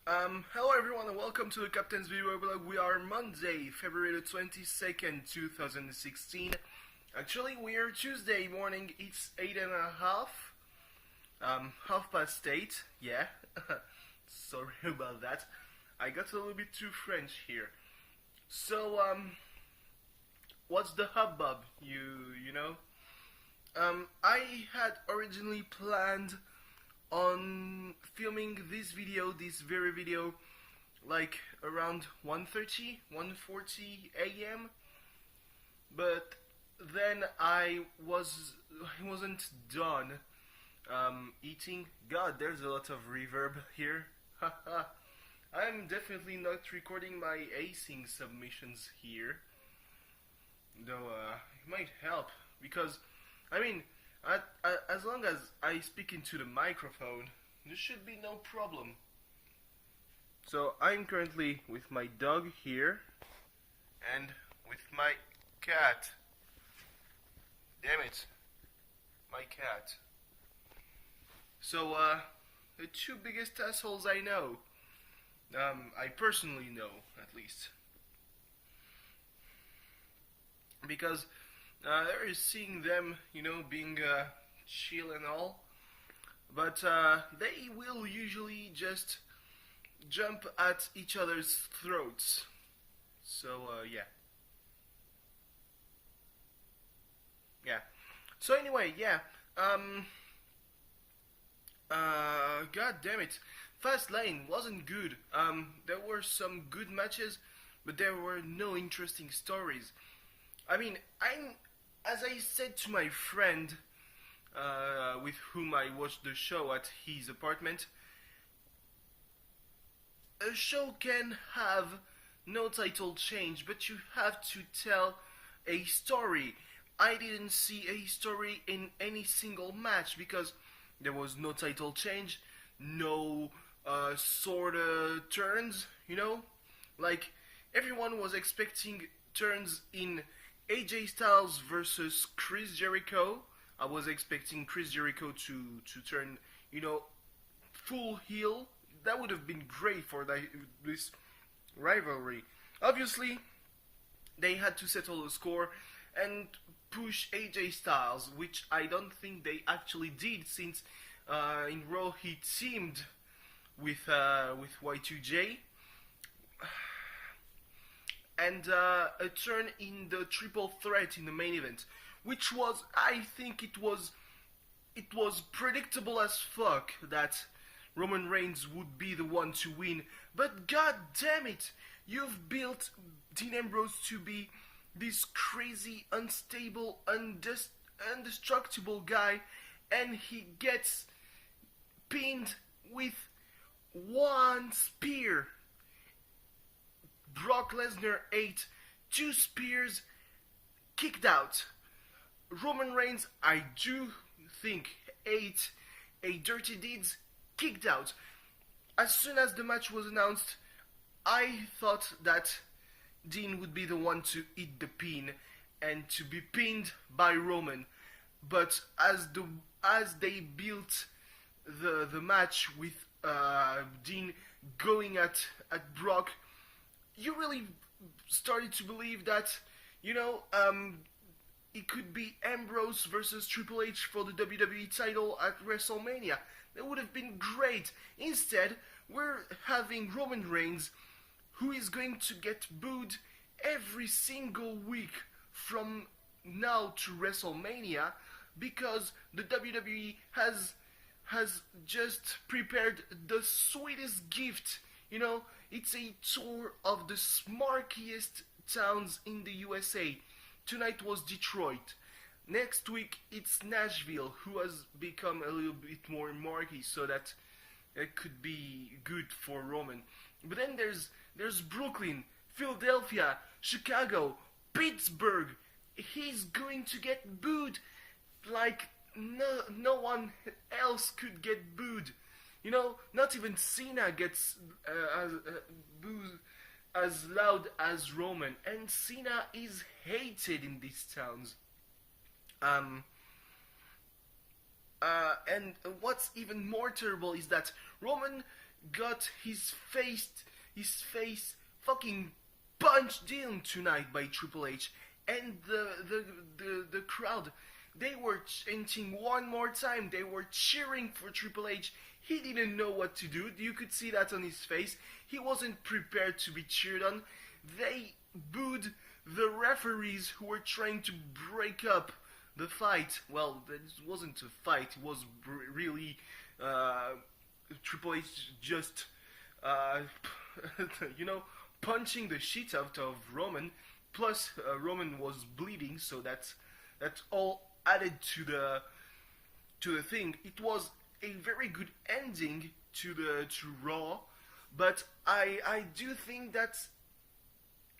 Hello everyone and welcome to the Captain's videoweblog. We are Monday, February the 22nd, 2016. Actually, we are Tuesday morning, it's 8:30. Half past 8, yeah. Sorry about that. I got a little bit too French here. So, what's the hubbub, you know? I had originally planned on filming this very video, like around 1:30, 1:40 a.m. But then I wasn't done eating. God, there's a lot of reverb here. I'm definitely not recording my async submissions here, though it might help because, I mean, as long as I speak into the microphone, there should be no problem. So I'm currently with my dog here and with my cat. Damn it, my cat. So the two biggest assholes I know. I personally know, at least. Because there is seeing them, being chill and all, but they will usually just jump at each other's throats. So yeah. So anyway, yeah. God damn it, Fastlane wasn't good. There were some good matches, but there were no interesting stories. I mean, as I said to my friend, with whom I watched the show at his apartment, a show can have no title change, but you have to tell a story. I didn't see a story in any single match because there was no title change, no sorta turns, Like, everyone was expecting turns in AJ Styles versus Chris Jericho. I was expecting Chris Jericho to turn, full heel. That would have been great for this rivalry. Obviously, they had to settle the score and push AJ Styles, which I don't think they actually did, since in Raw he teamed with Y2J. And a turn in the triple threat in the main event, which was, I think it was predictable as fuck that Roman Reigns would be the one to win. But god damn it, you've built Dean Ambrose to be this crazy, unstable, indestructible guy, and he gets pinned with one spear. Brock Lesnar ate 2 spears, kicked out. Roman Reigns, I do think, ate a Dirty Deeds, kicked out. As soon as the match was announced, I thought that Dean would be the one to eat the pin and to be pinned by Roman. But as they built the match with Dean going at Brock, you really started to believe that, it could be Ambrose versus Triple H for the WWE title at WrestleMania. That would have been great. Instead, we're having Roman Reigns, who is going to get booed every single week from now to WrestleMania, because the WWE has just prepared the sweetest gift. It's a tour of the smarkiest towns in the USA. Tonight was Detroit. Next week it's Nashville, who has become a little bit more marky, so that it could be good for Roman. But then there's Brooklyn, Philadelphia, Chicago, Pittsburgh. He's going to get booed like no one else could get booed. Not even Cena gets booed as loud as Roman, and Cena is hated in these towns. And what's even more terrible is that Roman got his face fucking punched in tonight by Triple H, and the crowd, they were chanting one more time. They were cheering for Triple H. He didn't know what to do. You could see that on his face. He wasn't prepared to be cheered on. They booed the referees who were trying to break up the fight. Well, it wasn't a fight. It was really Triple H just, punching the shit out of Roman. Plus, Roman was bleeding, so that's all added to the thing. It was a very good ending to Raw, but I do think that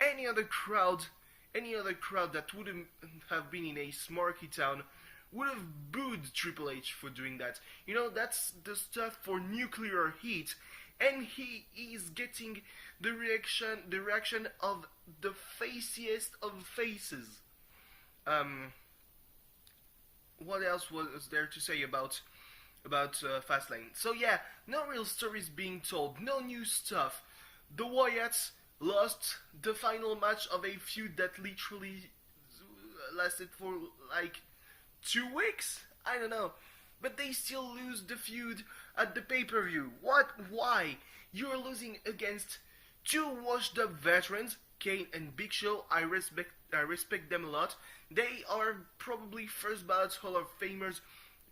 any other crowd that wouldn't have been in a smarky town would have booed Triple H for doing that. That's the stuff for nuclear heat, and he is getting the reaction of the faciest of faces. What else was there to say about Fastlane? So yeah, no real stories being told, no new stuff. The Wyatts lost the final match of a feud that literally lasted for like 2 weeks? I don't know. But they still lose the feud at the pay-per-view. What? Why? You're losing against two washed-up veterans, Kane and Big Show. I respect them a lot. They are probably first ballot Hall of Famers,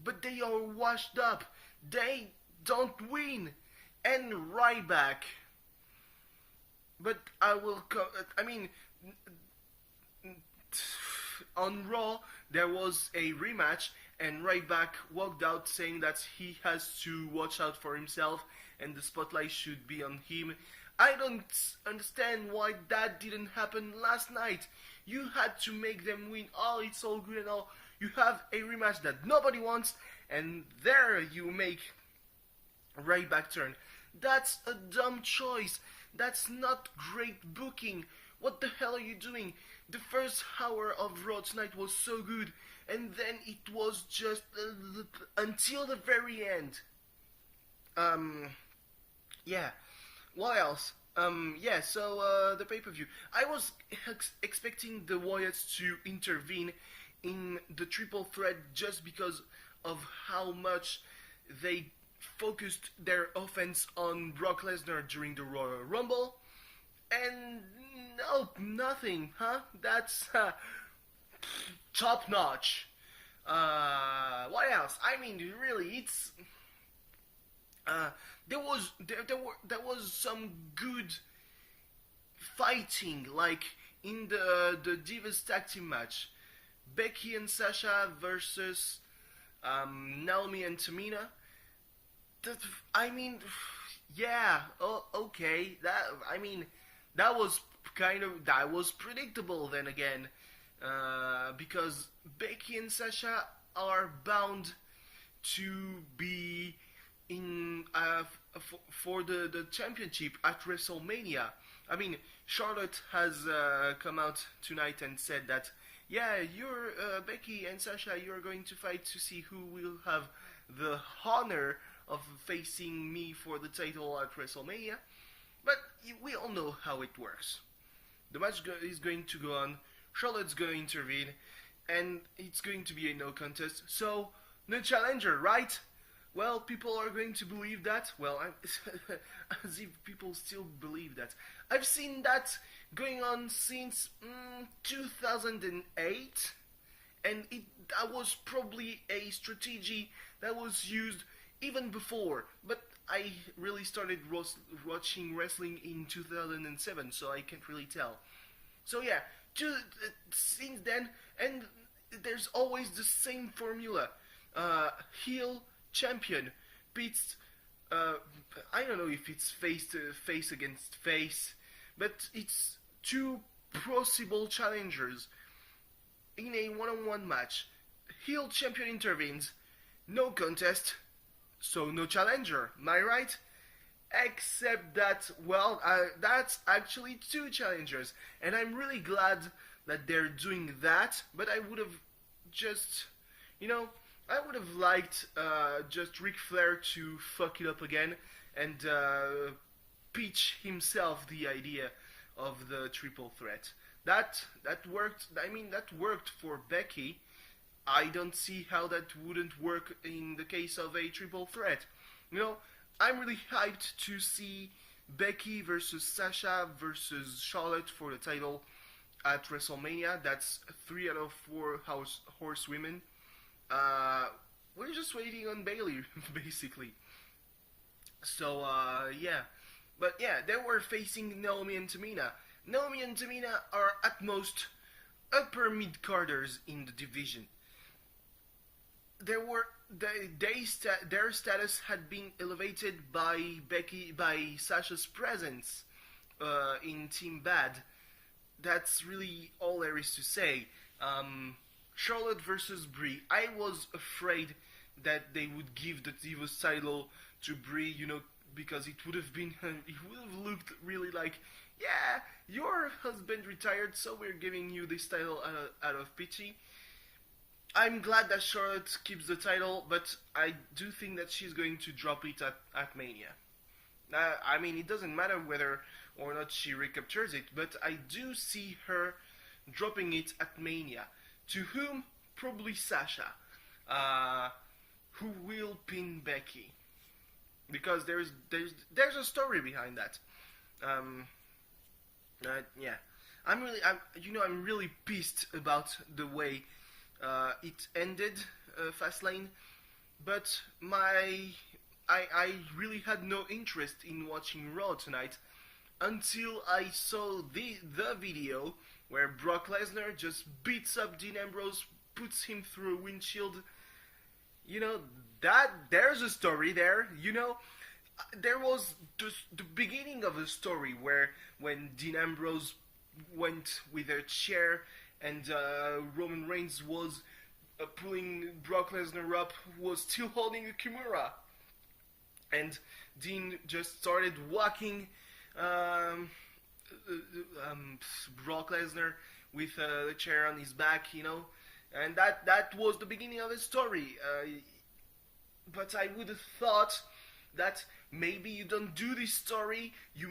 but they are washed up. They don't win. And Ryback. But on Raw, there was a rematch, and Ryback walked out saying that he has to watch out for himself, and the spotlight should be on him. I don't understand why that didn't happen last night. You had to make them win. Oh, it's all good and all. You have a rematch that nobody wants, and there you make Ryback turn. That's a dumb choice. That's not great booking. What the hell are you doing? The first hour of Raw tonight was so good, and then it was just until the very end. Yeah. What else? The pay-per-view. I was expecting the Wyatts to intervene in the triple threat just because of how much they focused their offense on Brock Lesnar during the Royal Rumble. And nope, nothing, huh? That's top notch. What else? I mean, really, it's there was some good fighting, like in the Divas Tag Team match, Becky and Sasha versus Naomi and Tamina. Yeah, okay. That was predictable then again, because Becky and Sasha are bound to be in for the championship at WrestleMania. Charlotte has come out tonight and said that, yeah, you're Becky and Sasha, you're going to fight to see who will have the honor of facing me for the title at WrestleMania. But we all know how it works. The match is going to go on, Charlotte's going to intervene, and it's going to be a no contest, so no challenger, right? Well, people are going to believe that. Well, as if people still believe that. I've seen that going on since 2008, and that was probably a strategy that was used even before, but I really started watching wrestling in 2007, so I can't really tell. So yeah, since then, and there's always the same formula. Heel champion beats, I don't know if it's face against face, but it's two possible challengers in a one-on-one match. Heel champion intervenes, no contest, so no challenger, am I right? Except that, well, that's actually two challengers, and I'm really glad that they're doing that, but I would have just, I would have liked just Ric Flair to fuck it up again and pitch himself the idea of the triple threat. That worked. I mean, that worked for Becky. I don't see how that wouldn't work in the case of a triple threat. You know, I'm really hyped to see Becky versus Sasha versus Charlotte for the title at WrestleMania. That's 3 out of 4 horsewomen. We're just waiting on Bayley, basically. So, yeah. But yeah, they were facing Naomi and Tamina. Naomi and Tamina are at most upper mid-carders in the division. Their status had been elevated by Sasha's presence in Team Bad. That's really all there is to say. Charlotte versus Brie. I was afraid that they would give the Divas title to Brie, you know, because it would have looked really like, yeah, your husband retired, so we're giving you this title out of pity. I'm glad that Charlotte keeps the title, but I do think that she's going to drop it at Mania. I mean, it doesn't matter whether or not she recaptures it, but I do see her dropping it at Mania. To whom? Probably Sasha, who will pin Becky, because there's a story behind that. Yeah, I'm really pissed about the way it ended, Fastlane, but I really had no interest in watching Raw tonight until I saw the video where Brock Lesnar just beats up Dean Ambrose, puts him through a windshield. You know, that there's a story there. You know, there was the beginning of a story where when Dean Ambrose went with a chair and Roman Reigns was pulling Brock Lesnar up, was still holding a Kimura, and Dean just started walking Brock Lesnar with the chair on his back, you know, and that was the beginning of his story. But I would have thought that maybe you don't do this story, you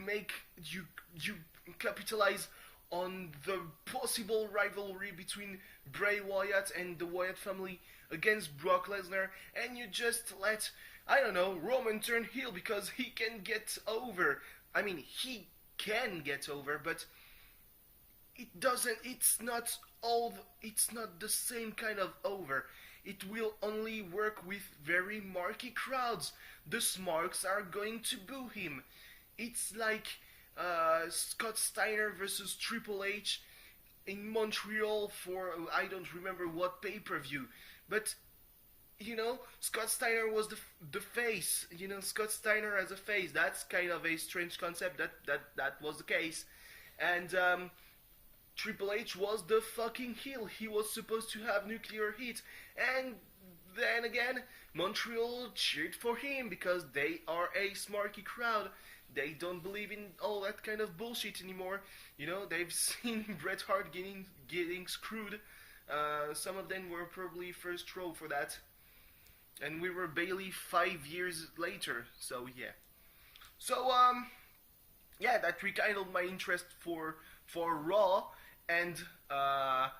capitalize on the possible rivalry between Bray Wyatt and the Wyatt family against Brock Lesnar, and you just let, I don't know, Roman turn heel because he can get over. I mean, he can get over, but it's not the same kind of over. It will only work with very marky crowds. The Smarks are going to boo him. It's like Scott Steiner versus Triple H in Montreal for, I don't remember what pay-per-view, but you know, Scott Steiner was the face. You know, Scott Steiner as a face. That's kind of a strange concept. That was the case, and Triple H was the fucking heel. He was supposed to have nuclear heat, and then again, Montreal cheered for him because they are a smarky crowd. They don't believe in all that kind of bullshit anymore. You know, they've seen Bret Hart getting screwed. Some of them were probably first row for that. And we were Bayley 5 years later, so yeah. So, yeah, that rekindled my interest for Raw, and, I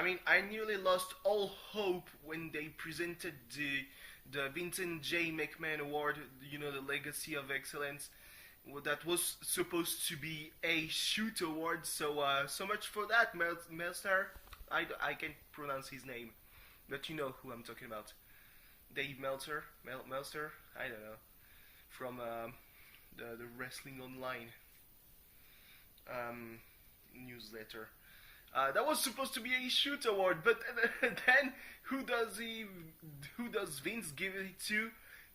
mean, I nearly lost all hope when they presented the Vincent J. McMahon Award, you know, the Legacy of Excellence. Well, that was supposed to be a shoot award, so so much for that, Meltzer. I can't pronounce his name, but you know who I'm talking about. Dave Meltzer, Meltzer, I don't know, from the Wrestling Online newsletter. That was supposed to be a shoot award, but then who does Vince give it to?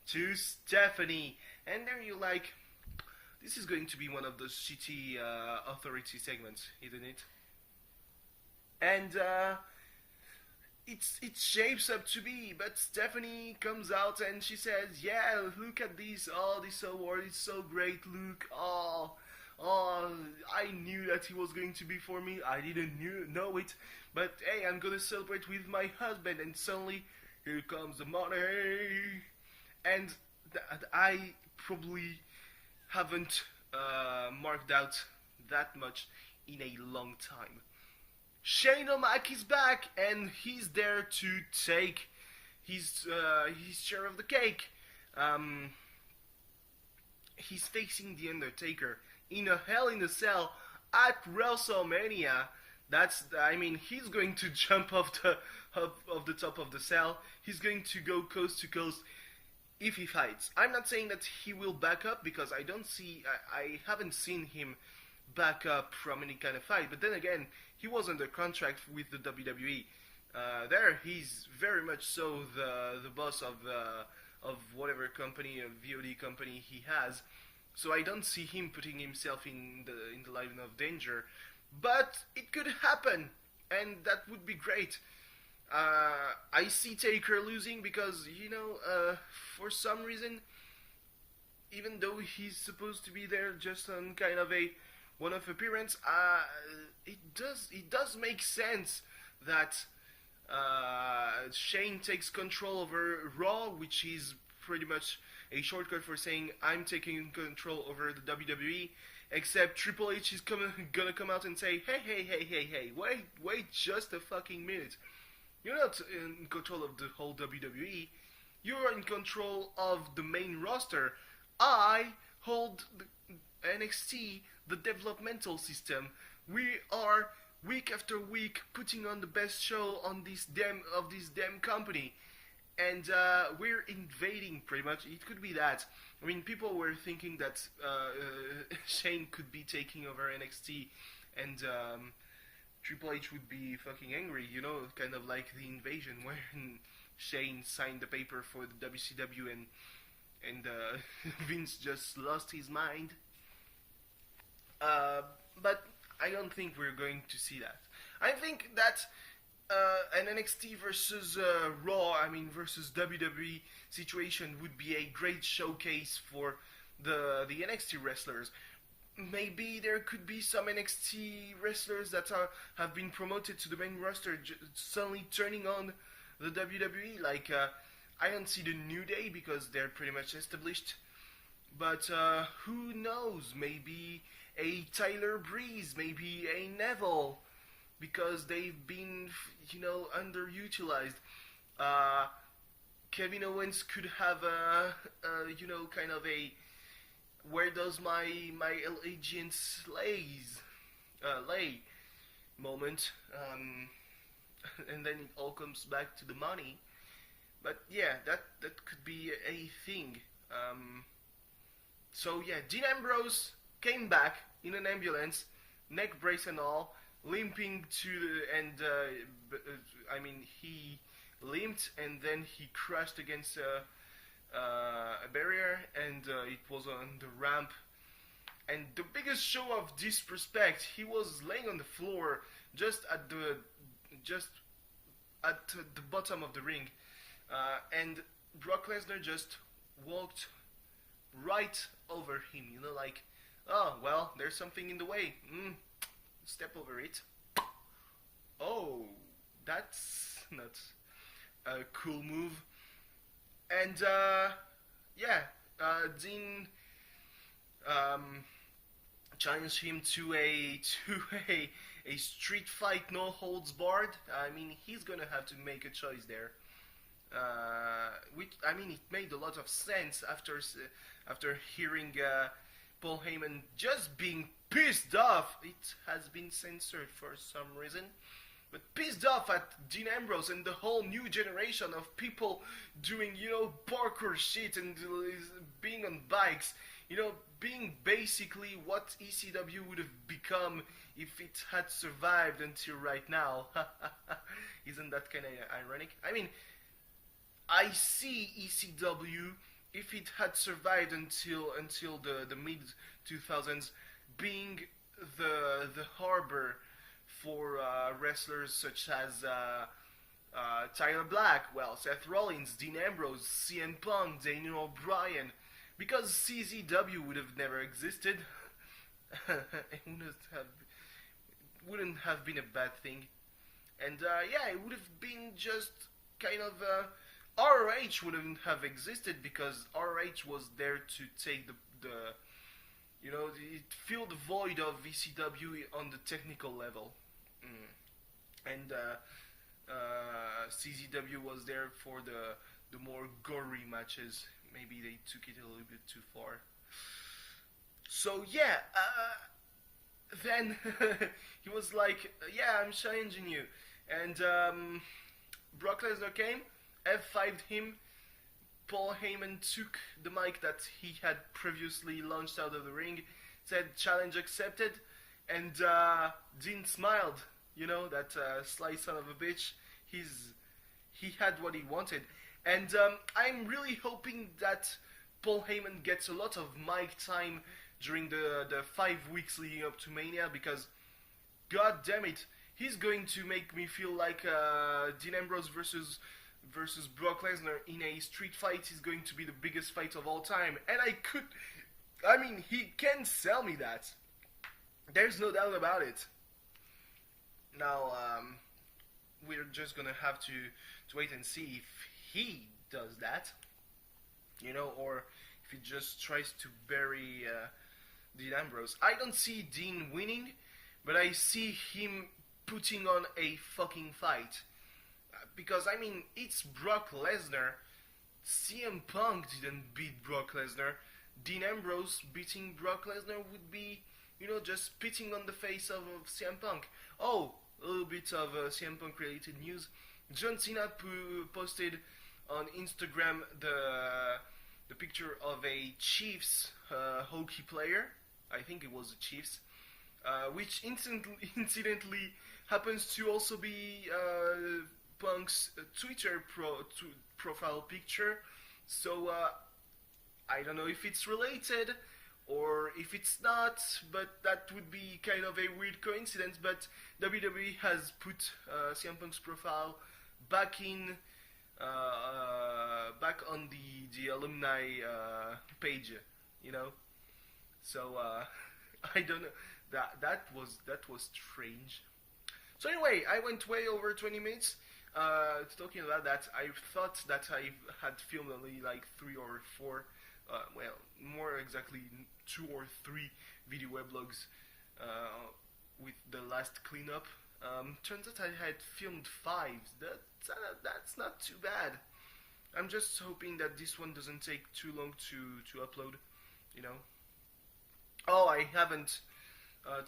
To Stephanie. And there you're like, this is going to be one of those shitty authority segments, isn't it? And it shapes up to be, but Stephanie comes out and she says, yeah, look at this, oh, this award is so great, look, oh, I knew that he was going to be for me, I didn't know it, but hey, I'm gonna celebrate with my husband, and suddenly, here comes the money, and I probably haven't marked out that much in a long time. Shane O'Mac is back, and he's there to take his share of the cake. Um, he's facing the Undertaker in a Hell in a Cell at WrestleMania. He's going to jump off the top of the cell. He's going to go coast to coast if he fights. I'm not saying that he will back up because I haven't seen him back up from any kind of fight. But then again, he was under contract with the WWE. There, he's very much so the boss of whatever company, VOD company he has. So I don't see him putting himself in the line of danger. But it could happen, and that would be great. I see Taker losing because, for some reason, even though he's supposed to be there just on kind of a one-off appearance, it does make sense that Shane takes control over Raw, which is pretty much a shortcut for saying I'm taking control over the WWE. Except Triple H is gonna come out and say, hey, wait just a fucking minute. You're not in control of the whole WWE. You're in control of the main roster. I hold the NXT, the developmental system. We are week after week putting on the best show on this damn company. And we're invading, pretty much. It could be that. I mean, people were thinking that Shane could be taking over NXT, and Triple H would be fucking angry, kind of like the invasion where Shane signed the paper for the WCW and Vince just lost his mind. But I don't think we're going to see that. I think that an NXT versus Raw, versus WWE situation would be a great showcase for the NXT wrestlers. Maybe there could be some NXT wrestlers that have been promoted to the main roster suddenly turning on the WWE. Like, I don't see the New Day because they're pretty much established. But who knows? Maybe a Tyler Breeze, maybe a Neville, because they've been, underutilized. Kevin Owens could have kind of a where does my allegiance lay moment, and then it all comes back to the money. But yeah, that could be a thing. So yeah, Dean Ambrose came back in an ambulance, neck brace and all, limping to the, and he limped and then he crashed against a barrier, and it was on the ramp. And the biggest show of disrespect, he was laying on the floor just at the bottom of the ring, and Brock Lesnar just walked right over him. Like, oh well, there's something in the way. Step over it. Oh, that's not a cool move. And Dean challenged him to a street fight, no holds barred. He's gonna have to make a choice there. It made a lot of sense after hearing Paul Heyman just being pissed off. It has been censored for some reason, but pissed off at Dean Ambrose and the whole new generation of people doing, parkour shit and being on bikes, being basically what ECW would have become if it had survived until right now. Isn't that kind of ironic? I see ECW, if it had survived until the mid 2000s, being the harbor for wrestlers such as Tyler Black, Seth Rollins, Dean Ambrose, CM Punk, Daniel O'Brien, because CZW would have never existed. It wouldn't have been a bad thing, and it would have been just kind of. ROH wouldn't have existed because ROH was there to take You know, it filled the void of VCW on the technical level. And CZW was there for the more gory matches. Maybe they took it a little bit too far. So yeah, then he was like, "Yeah, I'm challenging you," and Brock Lesnar came, F5'd him. Paul Heyman took the mic that he had previously launched out of the ring, said challenge accepted, and Dean smiled. You know, that sly son of a bitch. He had what he wanted. And I'm really hoping that Paul Heyman gets a lot of mic time during the 5 weeks leading up to Mania, because god damn it, he's going to make me feel like Dean Ambrose versus Brock Lesnar in a street fight is going to be the biggest fight of all time. And he can sell me that. There's no doubt about it. Now, we're just gonna have to wait and see if he does that, you know, or if he just tries to bury Dean Ambrose. I don't see Dean winning, but I see him putting on a fucking fight. Because, it's Brock Lesnar. CM Punk didn't beat Brock Lesnar. Dean Ambrose beating Brock Lesnar would be, you know, just spitting on the face of CM Punk. Oh, a little bit of CM Punk related news. John Cena posted on Instagram the picture of a Chiefs hockey player. I think it was the Chiefs, which incidentally happens to also be Punk's Twitter profile picture. So I don't know if it's related or if it's not, but that would be kind of a weird coincidence. But WWE has put CM Punk's profile back on the alumni page, you know. So I don't know. That was strange. So anyway, I went way over 20 minutes. Talking about that, I thought that I had filmed only like 3 or 4, well, more exactly 2 or 3 video weblogs with the last cleanup. Turns out I had filmed 5. That's not too bad. I'm just hoping that this one doesn't take too long to upload, you know. Oh, I haven't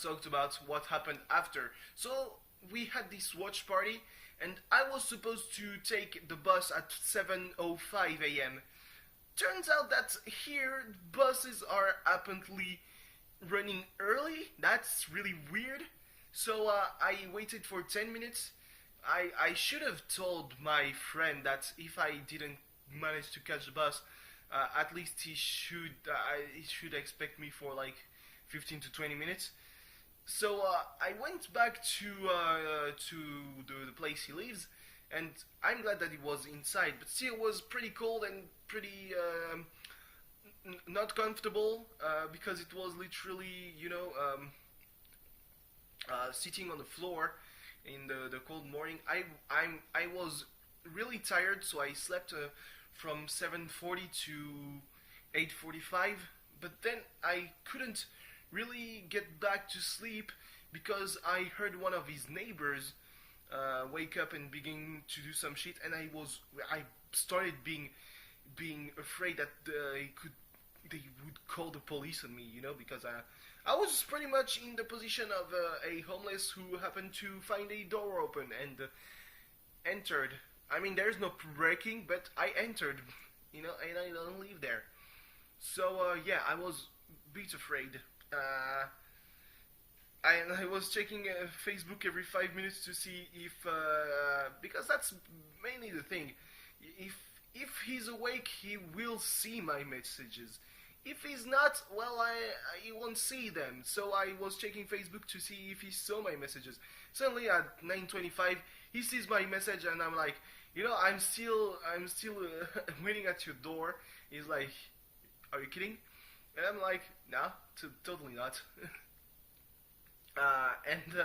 talked about what happened after. So we had this watch party, and I was supposed to take the bus at 7:05 a.m. Turns out that here buses are apparently running early. That's really weird. So I waited for 10 minutes. I should have told my friend that if I didn't manage to catch the bus, at least he should expect me for like 15 to 20 minutes. So I went back to the place he lives, and I'm glad that it was inside, but still it was pretty cold and pretty not comfortable, because it was literally, you know, sitting on the floor in the cold morning. I was really tired, so I slept from 7:40 to 8:45, but then I couldn't really get back to sleep because I heard one of his neighbors wake up and begin to do some shit, and I started being afraid that they would call the police on me, you know, because I was pretty much in the position of a homeless who happened to find a door open and entered. I mean, there's no breaking, but I entered, you know, and I don't live there. So yeah, I was a bit afraid. I was checking Facebook every 5 minutes to see if, because that's mainly the thing. If he's awake, he will see my messages. If he's not, well, he won't see them. So I was checking Facebook to see if he saw my messages. Suddenly at 9:25, he sees my message, and I'm like, you know, I'm still waiting at your door. He's like, are you kidding? And I'm like, nah, totally not. And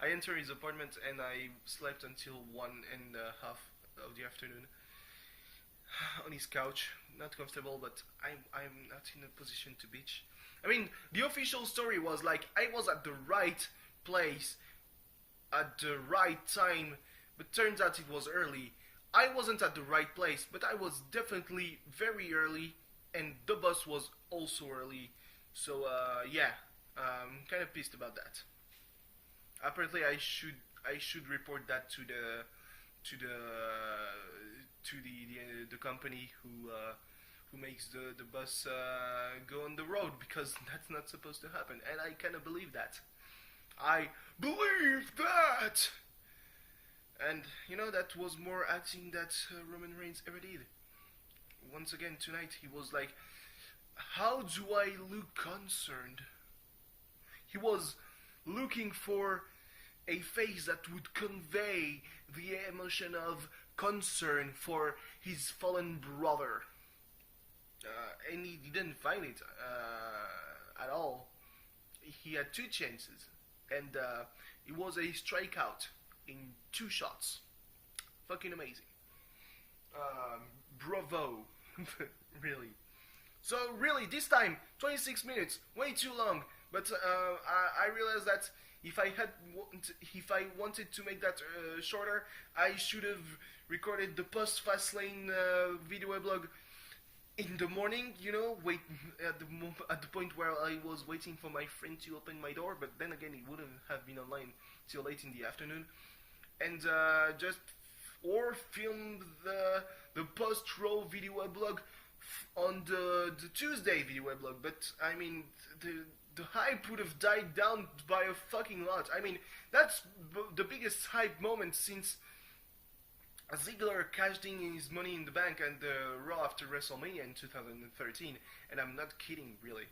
I entered his apartment, and I slept until 1:30 of the afternoon. on his couch, not comfortable, but I'm not in a position to bitch. I mean, the official story was like I was at the right place at the right time, but turns out it was early. I wasn't at the right place, but I was definitely very early, and the bus was also early. So yeah, kind of pissed about that. Apparently, I should report that to the company who makes the bus go on the road, because that's not supposed to happen, and I kind of believe that. I believe that. And you know, that was more acting that Roman Reigns ever did. Once again tonight, he was like, "How do I look concerned?" He was looking for a face that would convey the emotion of concern for his fallen brother. And he didn't find it at all. He had two chances, and it was a strikeout in two shots. Fucking amazing. Bravo. Really. So really, this time, 26 minutes, way too long. But I realized that if I wanted to make that shorter, I should have recorded the post Fastlane video weblog in the morning. You know, wait at the point where I was waiting for my friend to open my door. But then again, it wouldn't have been online till late in the afternoon, and just or film the post Raw video weblog on the Tuesday video weblog. But I mean, the hype would have died down by a fucking lot. I mean, that's the biggest hype moment since Ziggler cashed in his Money in the Bank and Raw after WrestleMania in 2013, and I'm not kidding, really.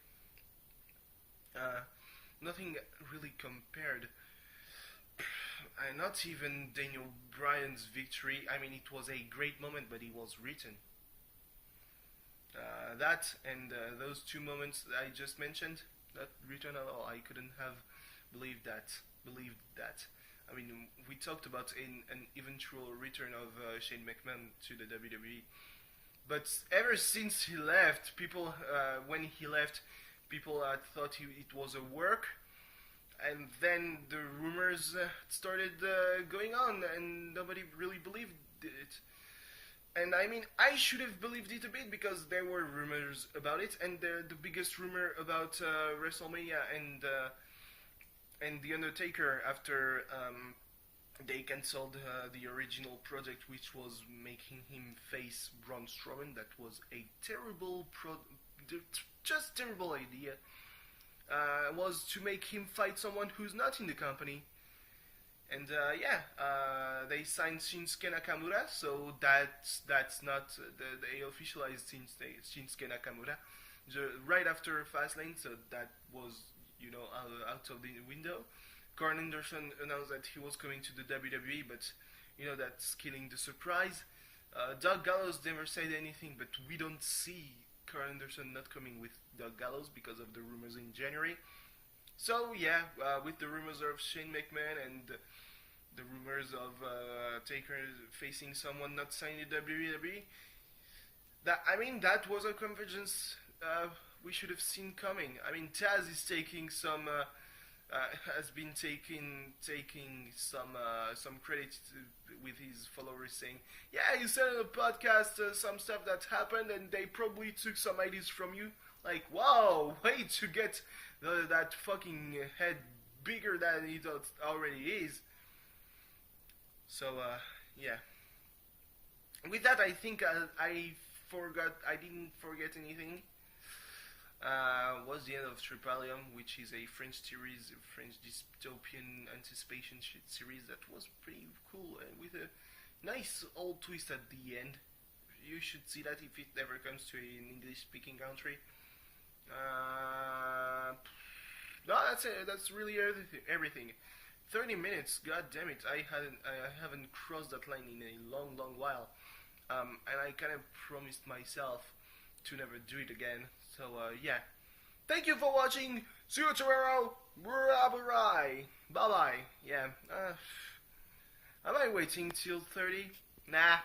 Nothing really compared. Not even Daniel Bryan's victory. I mean, it was a great moment, but it was written. That and those two moments that I just mentioned, not written at all. I couldn't have believed that. I mean, we talked about an eventual return of Shane McMahon to the WWE, but ever since he left, people when he left, people thought it was a work, and then the rumors started going on, and nobody really believed it. And I mean, I should have believed it a bit, because there were rumors about it, and the biggest rumor about WrestleMania and The Undertaker after they cancelled the original project, which was making him face Braun Strowman. That was a terrible just terrible idea. Was to make him fight someone who's not in the company. And they signed Shinsuke Nakamura, so that's not they officialized Shinsuke Nakamura right after Fastlane, so that was, you know, out of the window. Karl Anderson announced that he was coming to the WWE, but you know, that's killing the surprise. Doug Gallows never said anything, but we don't see Karl Anderson not coming with Doug Gallows because of the rumors in January. So yeah, with the rumors of Shane McMahon and the rumors of Taker facing someone not signed in WWE, that was a convergence we should have seen coming. I mean, Taz is taking some has been taking some credit with his followers, saying, "Yeah, you said on the podcast some stuff that happened, and they probably took some ideas from you." Like, wow, way to get that fucking head bigger than it already is. So yeah. With that, I think I didn't forget anything. Was the end of Tripalium, which is a French series, a French dystopian anticipation series that was pretty cool, and with a nice old twist at the end. You should see that if it ever comes to an English-speaking country. No, that's it. That's really everything. 30 minutes. God damn it! I haven't crossed that line in a long while. And I kind of promised myself to never do it again. So yeah. Thank you for watching. See you tomorrow. Bye bye. Yeah. Am I waiting till 30? Nah.